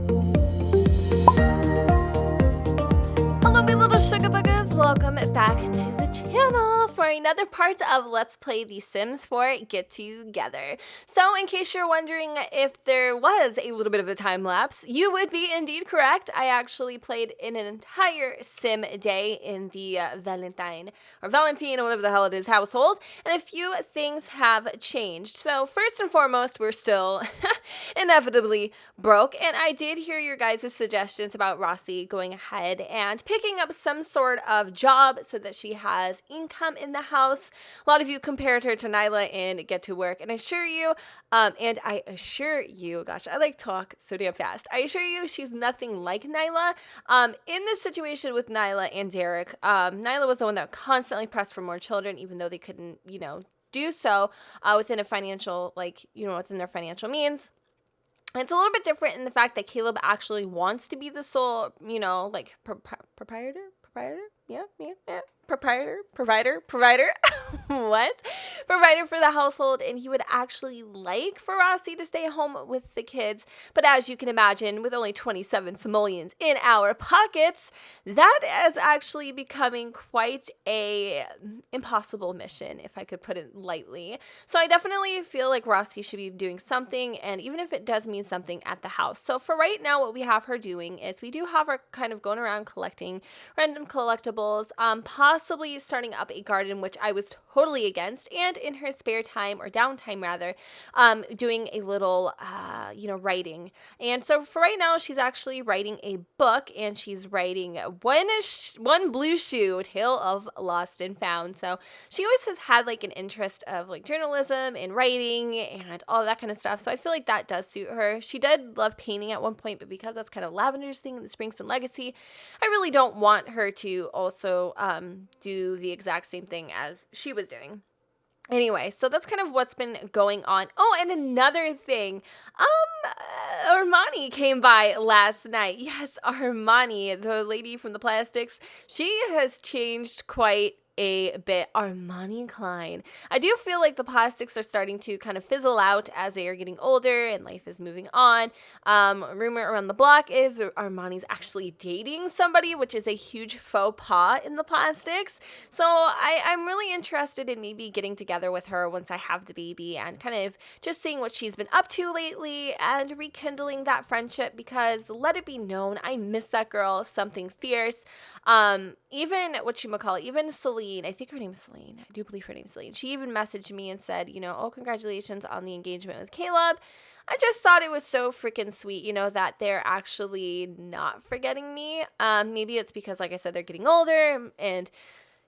Hello, my little sugar buggers. Welcome back to the channel for another part of Let's Play The Sims 4 Get Together. So, in case you're wondering if there was a little bit of a time lapse, you would be indeed correct. I actually played in an entire sim day in the Valentine, or Valentine, or whatever the hell it is, household, and a few things have changed. So, first and foremost, we're still inevitably broke, and I did hear your guys' suggestions about Roci going ahead and picking up some sort of job so that she has income in the house. A lot of you compared her to Nyla in Get to Work, and I assure you, gosh, I like talk so damn fast. I assure you she's nothing like Nyla. In this situation with Nyla and Derek, Nyla was the one that constantly pressed for more children, even though they couldn't, do so within a financial, within their financial means. It's a little bit different in the fact that Kaleb actually wants to be the sole, proprietor? Provider, what? Provider for the household, and he would actually like for Roci to stay home with the kids. But as you can imagine, with only 27 simoleons in our pockets, that is actually becoming quite a impossible mission, if I could put it lightly. So I definitely feel like Roci should be doing something, and even if it does mean something at the house. So for right now, what we have her doing is we do have her kind of going around collecting random collectibles, possibly starting up a garden, which I was totally against, and in her spare time, or downtime rather, doing a little, writing. And so for right now, she's actually writing a book, and she's writing One Blue Shoe, Tale of Lost and Found. So she always has had like an interest of like journalism and writing and all that kind of stuff. So I feel like that does suit her. She did love painting at one point, but because that's kind of Lavender's thing in the Springstone Legacy, I really don't want her to also do the exact same thing as she was doing. Anyway, so that's kind of what's been going on. Oh, and another thing, Armani came by last night. Yes, Armani, the lady from the plastics, she has changed quite a bit. Armani Klein. I do feel like the plastics are starting to kind of fizzle out as they are getting older and life is moving on. Rumor around the block is Armani's actually dating somebody, which is a huge faux pas in the plastics. So I'm really interested in maybe getting together with her once I have the baby and kind of just seeing what she's been up to lately and rekindling that friendship, because let it be known, I miss that girl something fierce. Even Celine, I think her name's Celine. I do believe her name's Celine. She even messaged me and said, oh, congratulations on the engagement with Kaleb. I just thought it was so freaking sweet, that they're actually not forgetting me. Maybe it's because, like I said, they're getting older and,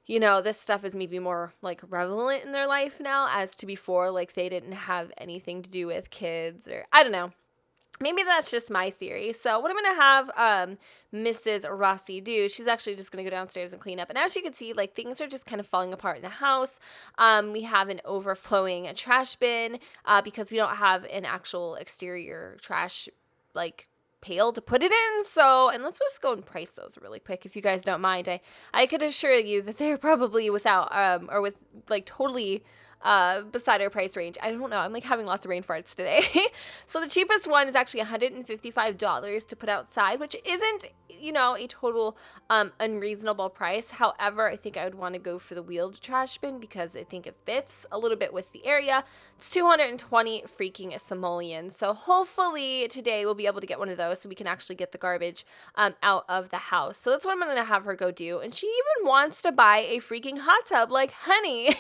this stuff is maybe more like relevant in their life now as to before, like they didn't have anything to do with kids, or I don't know. Maybe that's just my theory. So what I'm going to have Mrs. Roci do, she's actually just going to go downstairs and clean up. And as you can see, like things are just kind of falling apart in the house. We have an overflowing trash bin because we don't have an actual exterior trash like pail to put it in. So, and let's just go and price those really quick if you guys don't mind. I could assure you that they're probably without or with like totally beside our price range. I don't know. I'm like having lots of rain farts today. So the cheapest one is actually $155 to put outside, which isn't, a total unreasonable price. However, I think I would want to go for the wheeled trash bin because I think it fits a little bit with the area. It's 220 freaking simoleons. So hopefully today we'll be able to get one of those so we can actually get the garbage out of the house. So that's what I'm going to have her go do. And she even wants to buy a freaking hot tub. Like, honey,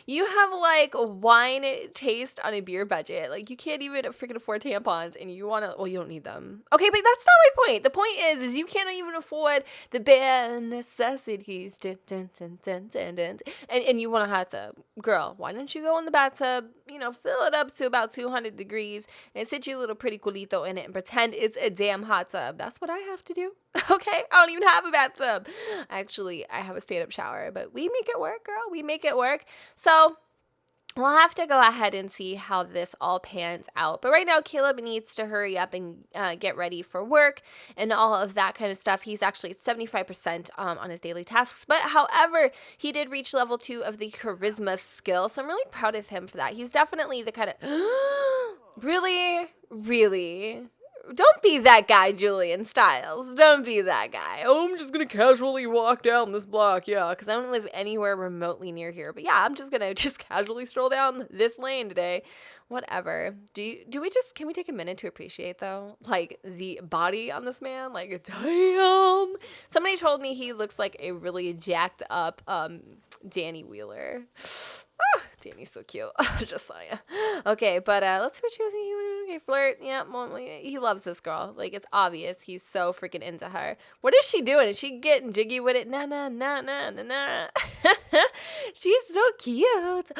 you have like wine taste on a beer budget. Like you can't even freaking afford tampons and you want to, well, you don't need them. Okay, but that's not my point. The point is you can't even afford the bare necessities. Dun, dun, dun, dun, dun, dun. And you want a hot tub. Girl, why don't you go in the bathtub, fill it up to about 200 degrees and sit your little pretty culito in it and pretend it's a damn hot tub. That's what I have to do. Okay, I don't even have a bathtub. Actually, I have a stand-up shower, but we make it work, girl. We make it work. So we'll have to go ahead and see how this all pans out. But right now, Kaleb needs to hurry up and get ready for work and all of that kind of stuff. He's actually at 75% on his daily tasks. But however, he did reach level 2 of the charisma skill. So I'm really proud of him for that. He's definitely the kind of... Really? Don't be that guy, Julian Stiles. Don't be that guy. Oh, I'm just going to casually walk down this block. Yeah, because I don't live anywhere remotely near here. But yeah, I'm just going to just casually stroll down this lane today. Whatever. Can we take a minute to appreciate, though, like, the body on this man? Like, damn. Somebody told me he looks like a really jacked up Danny Wheeler. Oh, Danny's so cute. Just saw ya. Okay, but let's switch with you. Okay, flirt. Yeah, he loves this girl. Like, it's obvious he's so freaking into her. What is she doing? Is she getting jiggy with it? Nah. She's so cute.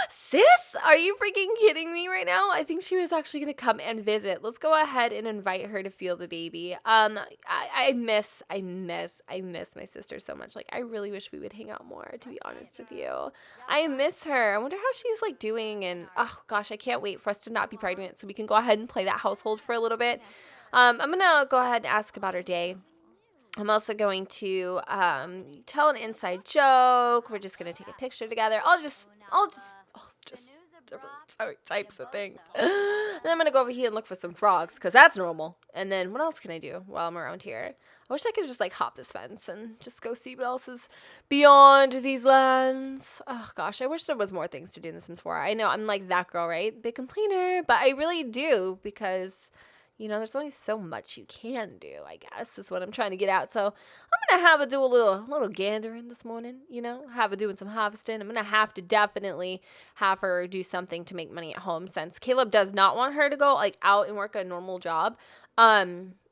Sis, are you freaking kidding me right now? I think she was actually going to come and visit. Let's go ahead and invite her to feel the baby. I miss my sister so much. Like, I really wish we would hang out more, to be honest with you. I miss her. I wonder how she's like doing, and oh gosh, I can't wait for us to not be pregnant so we can go ahead and play that household for a little bit. I'm gonna go ahead and ask about her day. I'm also going to tell an inside joke. We're just gonna take a picture together. I'll just different types of things. And then I'm gonna go over here and look for some frogs because that's normal. And then what else can I do while I'm around here? I wish I could just like hop this fence and just go see what else is beyond these lands. Oh gosh, I wish there was more things to do in The Sims 4. I know I'm like that girl, right? Big complainer, but I really do because, you know, there's only so much you can do, I guess, is what I'm trying to get out. So I'm going to have her do a little gandering this morning, you know, have her doing some harvesting. I'm going to have to definitely have her do something to make money at home since Kaleb does not want her to go like out and work a normal job.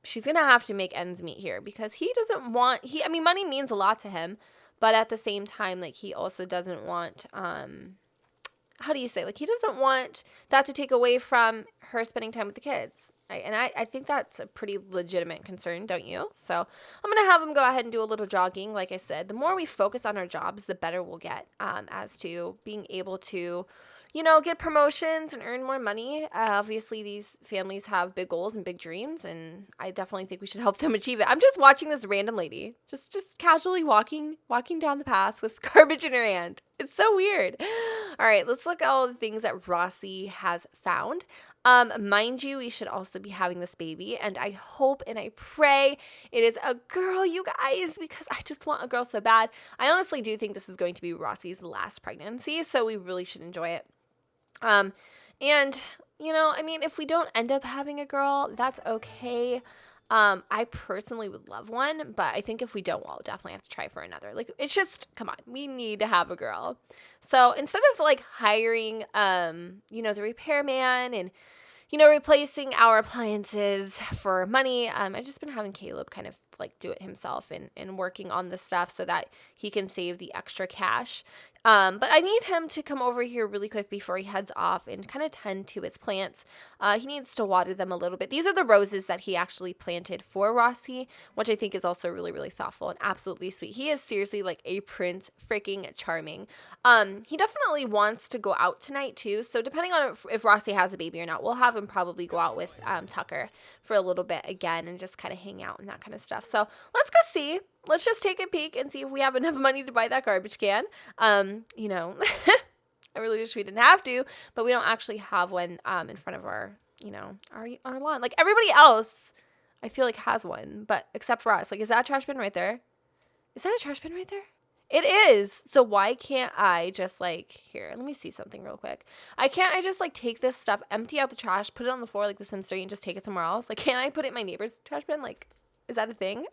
She's going to have to make ends meet here because he doesn't want, money means a lot to him, but at the same time, like he also doesn't want, how do you say, like he doesn't want that to take away from her spending time with the kids. Right? And I think that's a pretty legitimate concern, don't you? So I'm going to have him go ahead and do a little jogging. Like I said, the more we focus on our jobs, the better we'll get as to being able to, you know, get promotions and earn more money. Obviously, these families have big goals and big dreams, and I definitely think we should help them achieve it. I'm just watching this random lady, just casually walking down the path with garbage in her hand. It's so weird. All right, let's look at all the things that Roci has found. Mind you, we should also be having this baby, and I hope and I pray it is a girl, you guys, because I just want a girl so bad. I honestly do think this is going to be Roci's last pregnancy, so we really should enjoy it. And, you know, I mean, if we don't end up having a girl, that's okay. I personally would love one, but I think if we don't, we'll definitely have to try for another. Like, it's just, come on, we need to have a girl. So instead of like hiring, you know, the repairman and, you know, replacing our appliances for money, I've just been having Kaleb kind of like do it himself and working on the stuff so that he can save the extra cash. But I need him to come over here really quick before he heads off and kind of tend to his plants. He needs to water them a little bit. These are the roses that he actually planted for Roci, which I think is also really, really thoughtful and absolutely sweet. He is seriously like a prince, freaking charming. He definitely wants to go out tonight too. So depending on if Roci has a baby or not, we'll have him probably go out with Tucker for a little bit again and just kind of hang out and that kind of stuff. So let's go see. Let's just take a peek and see if we have enough money to buy that garbage can. You know, I really wish we didn't have to, but we don't actually have one in front of our, you know, our lawn. Like everybody else, I feel like has one, but except for us. Like, is that a trash bin right there? Is that a trash bin right there? It is. So why can't I just like, here, let me see something real quick. I just like take this stuff, empty out the trash, put it on the floor like the Sims 3 and just take it somewhere else? Like, can't I put it in my neighbor's trash bin? Like, is that a thing?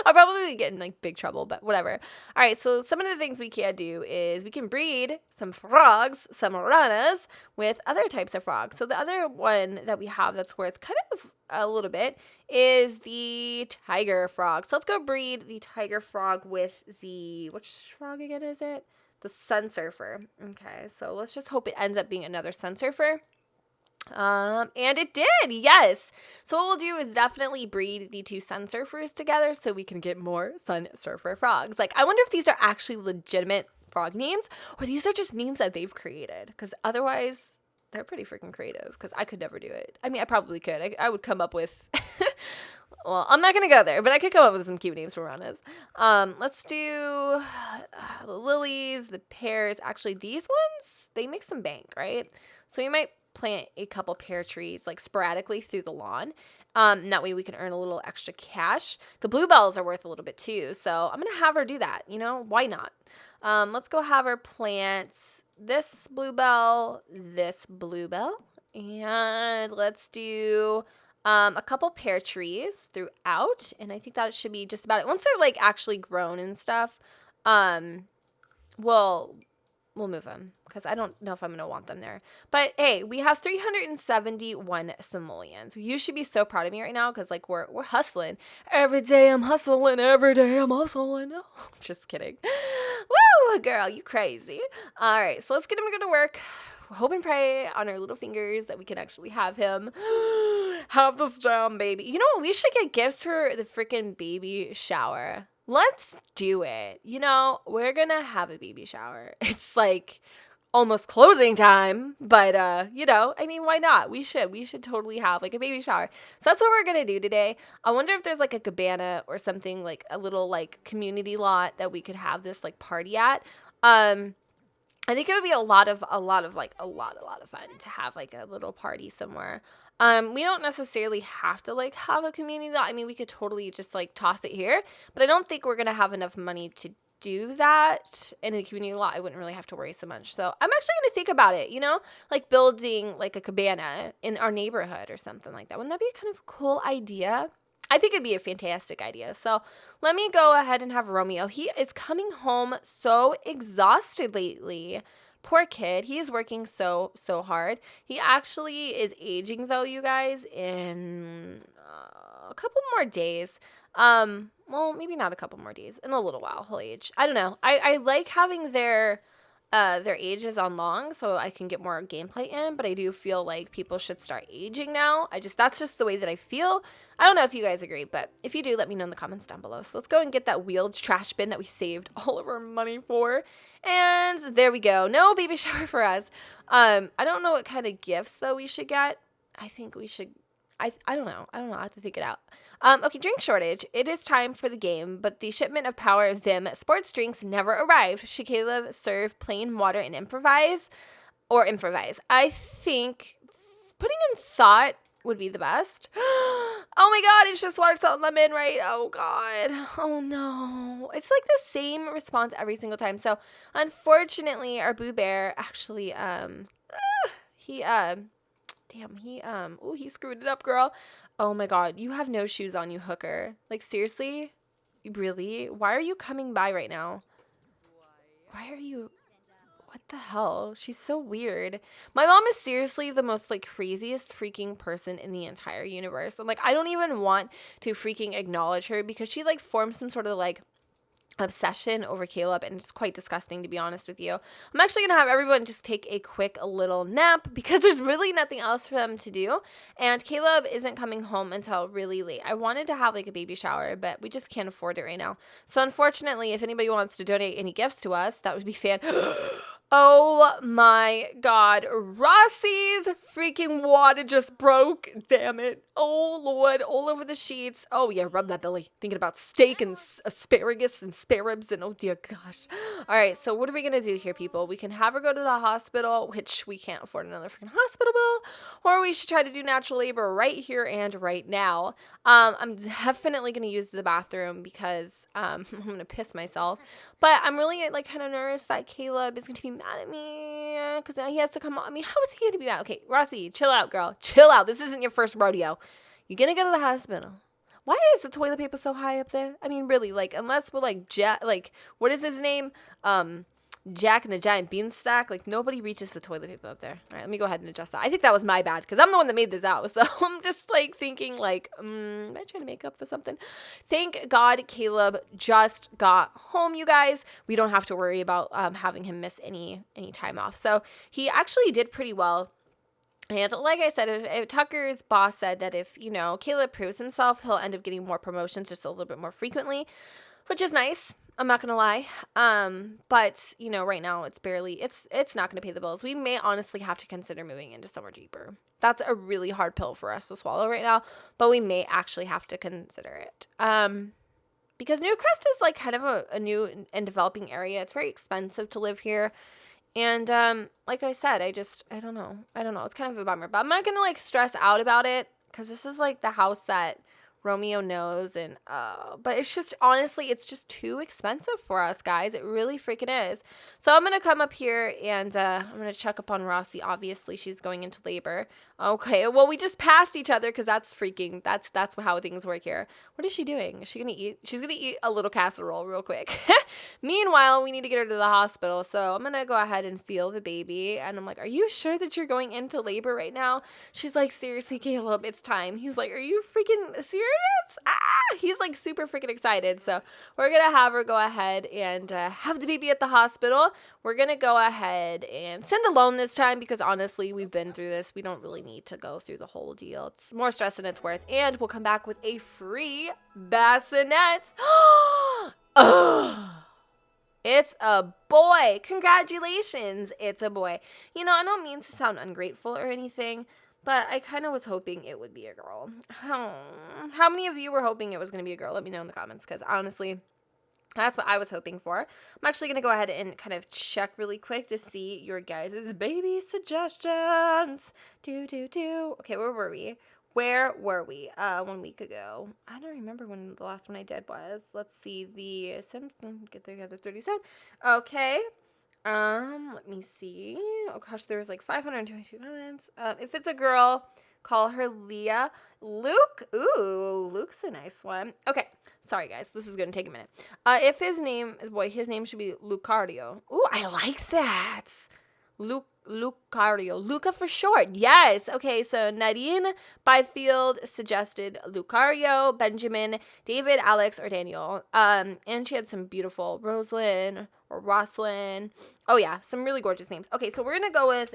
I'll probably get in like big trouble, but whatever. All right, so some of the things we can do is we can breed some frogs, some ranas, with other types of frogs. So the other one that we have that's worth kind of a little bit is the tiger frog. So let's go breed the tiger frog with the, which frog again is it? The sun surfer. Okay, so let's just hope it ends up being another sun surfer. And it did, yes. So what we'll do is definitely breed the two sun surfers together so we can get more sun surfer frogs. Like, I wonder if these are actually legitimate frog names or these are just names that they've created, because otherwise they're pretty freaking creative, because I could never do it. I mean, I probably could. I would come up with, well, I'm not going to go there, but I could come up with some cute names for ranas. Let's do the lilies, the pears. Actually, these ones, they make some bank, right? So we might plant a couple pear trees like sporadically through the lawn, That way we can earn a little extra cash. The bluebells are worth a little bit too, so I'm gonna have her do that. You know, why not? Let's go have her plant this bluebell, and let's do a couple pear trees throughout, and I think that should be just about it. Once they're like actually grown and stuff, we'll move them because I don't know if I'm going to want them there. But hey, we have 371 simoleons. You should be so proud of me right now because like we're hustling. Every day I'm hustling. Every day I'm hustling. No, just kidding. Woo, girl, you crazy. All right, so let's get him to go to work. Hope and pray on our little fingers that we can actually have him have this down, baby. You know what? We should get gifts for the freaking baby shower. Let's do it. You know, we're gonna have a baby shower. It's like almost closing time, but you know, I mean, why not? We should totally have like a baby shower. So that's what we're gonna do today. I wonder if there's like a cabana or something, like a little like community lot that we could have this like party at. I think it would be a lot of fun to have like a little party somewhere. We don't necessarily have to like have a community lot. I mean, we could totally just like toss it here, but I don't think we're going to have enough money to do that in a community lot. I wouldn't really have to worry so much. So I'm actually going to think about it, you know, like building like a cabana in our neighborhood or something like that. Wouldn't that be kind of a cool idea? I think it'd be a fantastic idea. So let me go ahead and have Romeo. He is coming home so exhausted lately. Poor kid. He is working so hard. He actually is aging, though, you guys, in a couple more days. Well, maybe not a couple more days. In a little while, he'll age. I don't know. I like having their ages on long so I can get more gameplay in, but I do feel like people should start aging now. That's just the way that I feel. I don't know if you guys agree, but if you do, let me know in the comments down below. So let's go and get that wheeled trash bin that we saved all of our money for. And there we go. No baby shower for us. I don't know what kind of gifts though we should get. I think we should, I don't know. I have to think it out. Okay, drink shortage. It is time for the game, but the shipment of Power Vim sports drinks never arrived. Should Kaleb serve plain water and improvise? I think putting in thought would be the best. Oh my god, it's just water, salt, and lemon, right? Oh god. Oh no. It's like the same response every single time. So unfortunately, our Boo Bear actually, he screwed it up, girl. Oh my god, you have no shoes on, you hooker. Like, seriously? Really? Why are you coming by right now? Why are you... What the hell? She's so weird. My mom is seriously the most, like, craziest freaking person in the entire universe. And, like, I don't even want to freaking acknowledge her because she, like, formed some sort of, like, obsession over Kaleb, and it's quite disgusting, to be honest with you. I'm actually gonna have everyone just take a quick little nap because there's really nothing else for them to do, and Kaleb isn't coming home until really late. I wanted to have like a baby shower, but we just can't afford it right now. So unfortunately, if anybody wants to donate any gifts to us, that would be fan. Oh my god, Rossi's freaking water just broke. Damn it. Oh lord, all over the sheets. Oh yeah, rub that belly. Thinking about steak and asparagus and spare ribs and oh dear gosh. All right, so what are we going to do here, people? We can have her go to the hospital, which we can't afford another freaking hospital bill, or we should try to do natural labor right here and right now. I'm definitely going to use the bathroom because I'm going to piss myself. But I'm really like kind of nervous that Kaleb is going to be mad at me because now he has to come on. I mean, how is he going to be mad? Okay, Roci, chill out, girl. Chill out. This isn't your first rodeo. You're going to go to the hospital. Why is the toilet paper so high up there? I mean, really, like, unless we're like, what is his name? Jack and the Giant Beanstalk. Like, nobody reaches for toilet paper up there. All right, let me go ahead and adjust that. I think that was my bad because I'm the one that made this out. So I'm just like thinking like, am I trying to make up for something? Thank God Kaleb just got home, you guys. We don't have to worry about having him miss any time off. So he actually did pretty well. And like I said, if Tucker's boss said that if, you know, Kaleb proves himself, he'll end up getting more promotions just a little bit more frequently, which is nice. I'm not going to lie. But, you know, right now it's not going to pay the bills. We may honestly have to consider moving into somewhere cheaper. That's a really hard pill for us to swallow right now, but we may actually have to consider it. Because Newcrest is like kind of a new and developing area. It's very expensive to live here. And like I said, I don't know. It's kind of a bummer, but I'm not going to like stress out about it because this is like the house that Romeo knows, and but it's just, honestly, it's just too expensive for us, guys. It really freaking is. So I'm gonna come up here and I'm gonna check up on Roci. Obviously, she's going into labor. Okay, well, we just passed each other because that's how things work here. What is she doing? Is she gonna eat? She's gonna eat a little casserole real quick. Meanwhile, we need to get her to the hospital, so I'm gonna go ahead and feel the baby. And I'm like, are you sure that you're going into labor right now? She's like, seriously, Kaleb, it's time. He's like, are you freaking serious? He's like super freaking excited. So we're gonna have her go ahead and have the baby at the hospital. We're gonna go ahead and send a loan this time because honestly, we've been through this. We don't really need to go through the whole deal. It's more stress than it's worth. And we'll come back with a free bassinet. It's a boy. Congratulations. It's a boy. You know, I don't mean to sound ungrateful or anything, but I kind of was hoping it would be a girl. How many of you were hoping it was going to be a girl? Let me know in the comments, because honestly, that's what I was hoping for. I'm actually going to go ahead and kind of check really quick to see your guys' baby suggestions. Okay, where were we? 1 week ago. I don't remember when the last one I did was. Let's see, the SIMS, get together 37. Okay. Let me see. Oh gosh, there was like 522 comments. If it's a girl, call her Leah. Luke. Ooh, Luke's a nice one. Okay. Sorry, guys. This is going to take a minute. If his name is boy, his name should be Lucario. Ooh, I like that. Lucario. Luca for short. Yes. Okay, so Nadine Byfield suggested Lucario, Benjamin, David, Alex, or Daniel. And she had some beautiful Rosalind or Roslyn. Oh yeah, some really gorgeous names. Okay, so we're gonna go with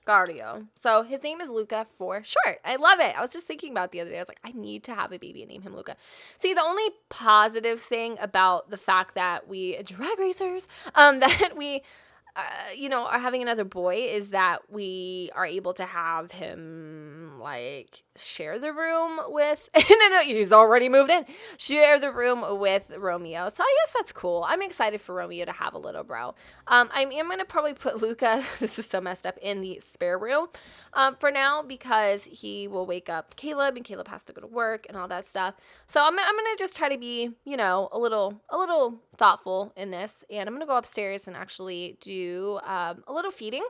Lucario. So his name is Luca for short. I love it. I was just thinking about it the other day. I was like, I need to have a baby and name him Luca. See, the only positive thing about the fact that we drag racers, that we are having another boy is that we are able to have him like share the room with no, he's already moved in. Share the room with Romeo. So I guess that's cool. I'm excited for Romeo to have a little bro. I am gonna probably put Luca, this is so messed up, in the spare room for now because he will wake up Kaleb and Kaleb has to go to work and all that stuff. So I'm gonna just try to be, a little thoughtful in this, and I'm gonna go upstairs and actually do a little feeding,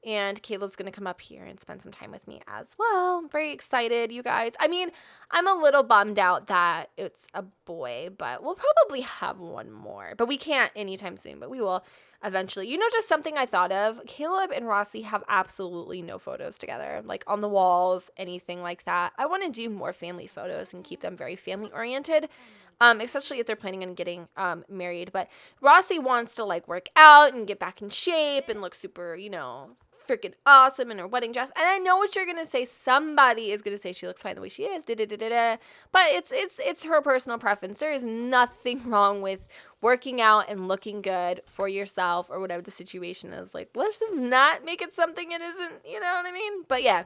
and Kaleb's gonna come up here and spend some time with me as well. I'm very excited, you guys. I mean, I'm a little bummed out that it's a boy, but we'll probably have one more, but we can't anytime soon, but we will eventually. Just something I thought of, Kaleb and Roci have absolutely no photos together, like on the walls, anything like that. I want to do more family photos and keep them very family oriented. Especially if they're planning on getting married. But Roci wants to like work out and get back in shape and look super, freaking awesome in her wedding dress. And I know what you're gonna say. Somebody is gonna say she looks fine the way she is. But it's her personal preference. There is nothing wrong with working out and looking good for yourself or whatever the situation is. Like, let's just not make it something it isn't. You know what I mean? But yeah.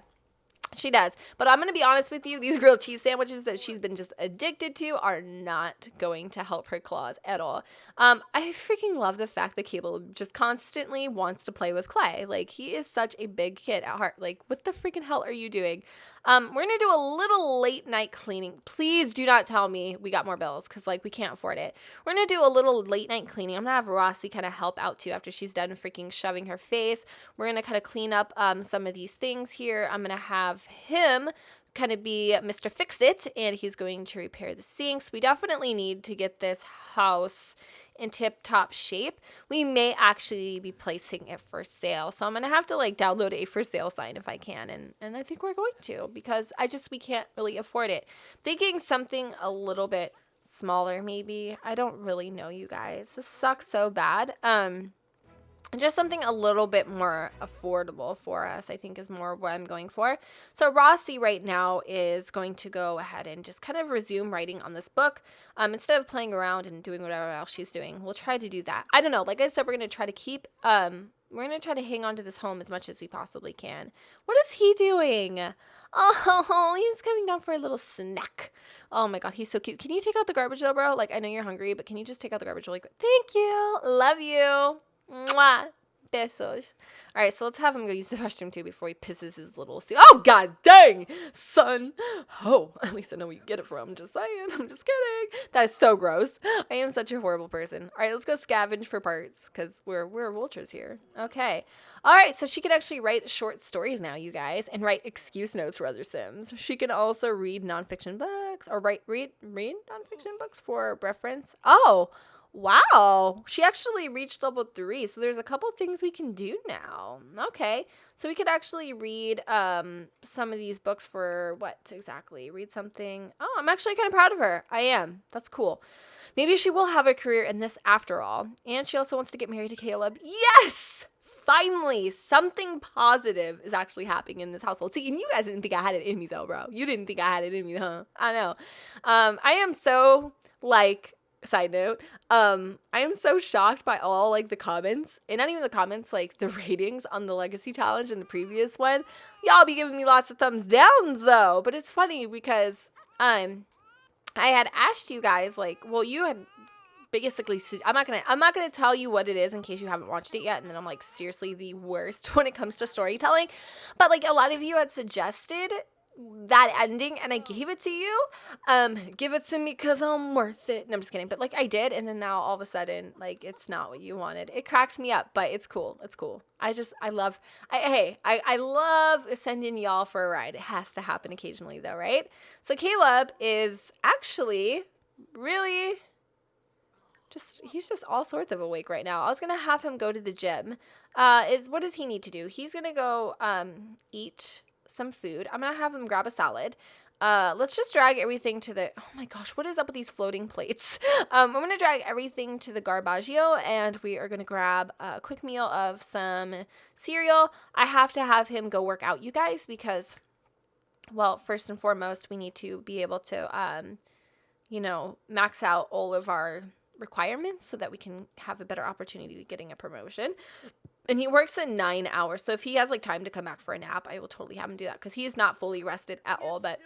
She does. But I'm going to be honest with you, these grilled cheese sandwiches that she's been just addicted to are not going to help her claws at all. I freaking love the fact that Kaleb just constantly wants to play with clay. Like, he is such a big kid at heart. Like, what the freaking hell are you doing? We're going to do a little late night cleaning. Please do not tell me we got more bills because, we can't afford it. We're going to do a little late night cleaning. I'm going to have Roci kind of help out, too, after she's done freaking shoving her face. We're going to kind of clean up some of these things here. I'm going to have him kind of be Mr. Fix-It, and he's going to repair the sinks. We definitely need to get this house in tip-top shape. We may actually be placing it for sale. So I'm going to have to download a for sale sign if I can. And I think we're going to because we can't really afford it. Thinking something a little bit smaller maybe. I don't really know, you guys. This sucks so bad. Just something a little bit more affordable for us, I think, is more what I'm going for. So Roci right now is going to go ahead and just kind of resume writing on this book. Instead of playing around and doing whatever else she's doing, we'll try to do that. I don't know. Like I said, we're going to try to keep, we're going to try to hang on to this home as much as we possibly can. What is he doing? Oh, he's coming down for a little snack. Oh my God, he's so cute. Can you take out the garbage though, bro? I know you're hungry, but can you just take out the garbage really quick? Thank you. Love you. Mwah. pesos. All right, so let's have him go use the restroom too before he pisses his little suit. Oh, god dang, son. Oh, at least I know where you get it from. Just saying. I'm just kidding. That is so gross. I am such a horrible person. All right, let's go scavenge for parts because we're vultures here. Okay. All right, so she can actually write short stories now, you guys, and write excuse notes for other Sims. She can also read nonfiction books or read nonfiction books for reference. Oh, wow. She actually reached level 3, so there's a couple things we can do now. Okay, so we could actually read some of these books for what exactly? Read something. Oh, I'm actually kind of proud of her. I am. That's cool. Maybe she will have a career in this after all. And she also wants to get married to Kaleb. Yes! Finally, something positive is actually happening in this household. See, and you guys didn't think I had it in me, though, bro. You didn't think I had it in me, huh? I know. I am so, side note, I am so shocked by all, the comments. And not even the comments, the ratings on the Legacy Challenge in the previous one. Y'all be giving me lots of thumbs downs, though. But it's funny because, I had asked you guys, you had basically, I'm not gonna tell you what it is in case you haven't watched it yet, and then I'm seriously the worst when it comes to storytelling, but a lot of you had suggested that ending and I gave it to you. Give it to me because I'm worth it. No, I'm just kidding, but I did, and then now all of a sudden it's not what you wanted. It cracks me up, but it's cool. I love sending y'all for a ride. It has to happen occasionally though, right? So Kaleb is actually really he's just all sorts of awake right now. I was gonna have him go to the gym. What does he need to do? He's gonna go eat some food. I'm gonna have him grab a salad. Let's just drag everything to the, oh my gosh, what is up with these floating plates? I'm gonna drag everything to the garbaggio, and we are gonna grab a quick meal of some cereal. I have to have him go work out, you guys, because, well, first and foremost, we need to be able to max out all of our requirements so that we can have a better opportunity to getting a promotion. And he works in 9 hours, so if he has time to come back for a nap, I will totally have him do that because he is not fully rested at all. But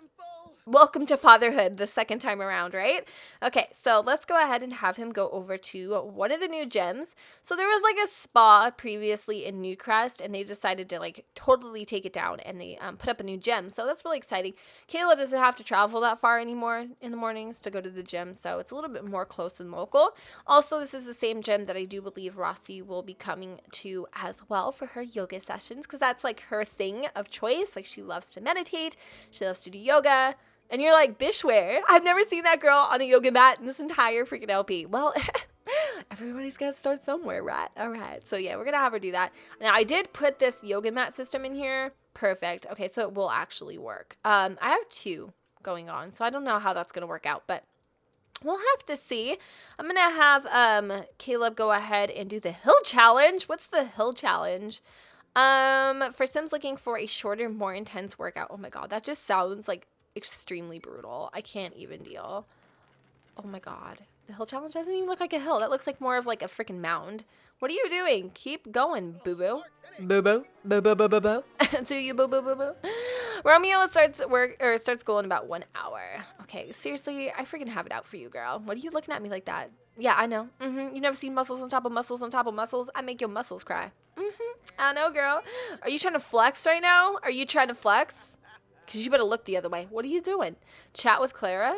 welcome to fatherhood the second time around, right? Okay, so let's go ahead and have him go over to one of the new gyms. So there was a spa previously in Newcrest, and they decided to totally take it down, and they put up a new gym. So that's really exciting. Kaleb doesn't have to travel that far anymore in the mornings to go to the gym, so it's a little bit more close and local. Also, this is the same gym that I do believe Roci will be coming to as well for her yoga sessions, because that's her thing of choice. She loves to meditate, she loves to do yoga. And you're like, Bishware, I've never seen that girl on a yoga mat in this entire freaking LP. Well, everybody's got to start somewhere, right? All right. So, yeah, we're going to have her do that. Now, I did put this yoga mat system in here. Perfect. Okay, so it will actually work. I have 2 going on, so I don't know how that's going to work out, but we'll have to see. I'm going to have Kaleb go ahead and do the hill challenge. What's the hill challenge? For Sims looking for a shorter, more intense workout. Oh, my God. That just sounds extremely brutal. I can't even deal. Oh my God. The hill challenge doesn't even look like a hill. That looks more of a freaking mound. What are you doing? Keep going, boo-boo. Boo-boo. Boo-boo-boo-boo-boo. Do you boo-boo-boo-boo? Romeo starts school in about 1 hour. Okay, seriously, I freaking have it out for you, girl. What are you looking at me like that? Yeah, I know. You never seen muscles on top of muscles on top of muscles? I make your muscles cry. I know, girl. Are you trying to flex right now? Are you trying to flex? Because you better look the other way. What are you doing? Chat with Clara?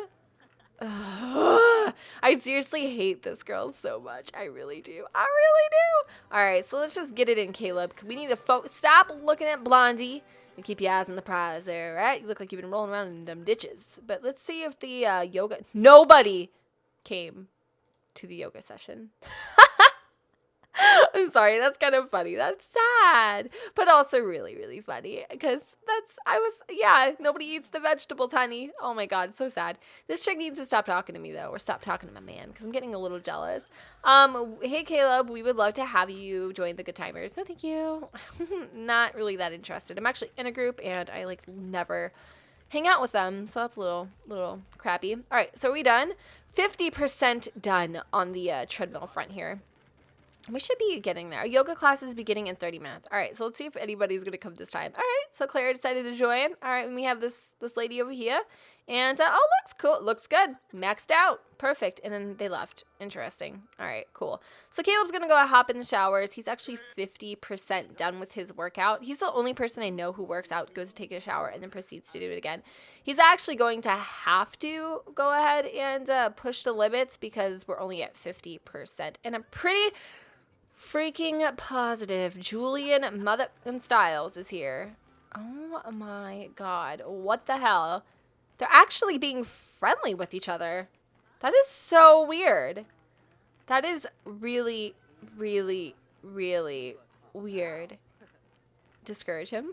Ugh. I seriously hate this girl so much. I really do. I really do. All right, so let's just get it in, Kaleb. We need to stop looking at Blondie and keep your eyes on the prize there, right? You look like you've been rolling around in them ditches. But let's see if the yoga... Nobody came to the yoga session. I'm sorry, that's kind of funny. That's sad, but also really, really funny because nobody eats the vegetables, honey. Oh my God, so sad. This chick needs to stop talking to me though, or stop talking to my man because I'm getting a little jealous. Hey Kaleb, we would love to have you join the Good Timers. No, thank you. Not really that interested. I'm actually in a group and I never hang out with them, so that's a little crappy. All right, so are we done? 50% done on the treadmill front here. We should be getting there. Our yoga class is beginning in 30 minutes. All right, so let's see if anybody's going to come this time. All right, so Clara decided to join. All right, and we have this lady over here. And, oh, looks cool. Looks good. Maxed out. Perfect. And then they left. Interesting. All right, cool. So Kaleb's going to go hop in the showers. He's actually 50% done with his workout. He's the only person I know who works out, goes to take a shower, and then proceeds to do it again. He's actually going to have to go ahead and push the limits because we're only at 50%. And I'm pretty freaking positive Julian Mother and Styles is here. Oh my god. What the hell? They're actually being friendly with each other. That is so weird. That is really, really, really weird. Discourage him?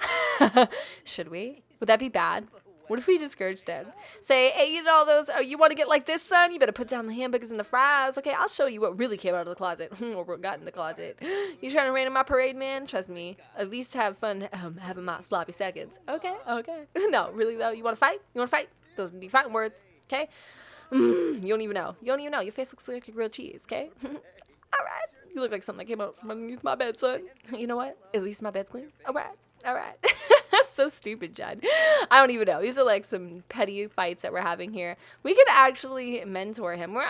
Should we? Would that be bad? What if we discouraged him? Say, hey, you know those, oh, you want to get like this, son? You better put down the hamburgers and the fries. Okay, I'll show you what really came out of the closet. Or what got in the closet. You trying to rain on my parade, man? Trust me. At least have fun having my sloppy seconds. Okay, okay. No, really though? You want to fight? You want to fight? Those would be fighting words, okay? You don't even know. You don't even know. Your face looks like a grilled cheese, okay? All right. You look like something that came out from underneath my bed, son. You know what? At least my bed's clean. All right. All right. That's so stupid, Jen. I don't even know. These are like some petty fights that we're having here. We could actually mentor him. We're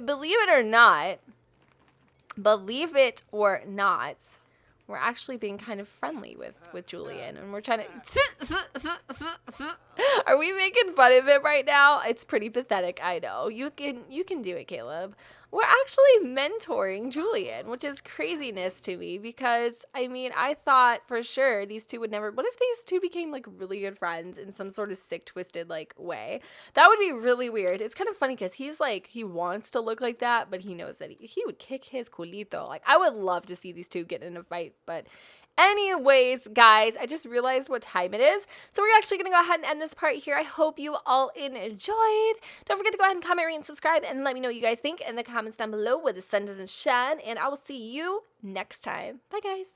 believe it or not, we're actually being kind of friendly with Julian, and we're trying to. Are we making fun of him right now? It's pretty pathetic. I know. You can do it, Kaleb. We're actually mentoring Julian, which is craziness to me because, I mean, I thought for sure these two would never. What if these two became like really good friends in some sort of sick, twisted like way? That would be really weird. It's kind of funny because he's like, he wants to look like that, but he knows that he would kick his culito. Like, I would love to see these two get in a fight, but. Anyways, guys, I just realized what time it is. So we're actually going to go ahead and end this part here. I hope you all enjoyed. Don't forget to go ahead and comment, rate, and subscribe, and let me know what you guys think in the comments down below where the sun doesn't shine. And I will see you next time. Bye, guys.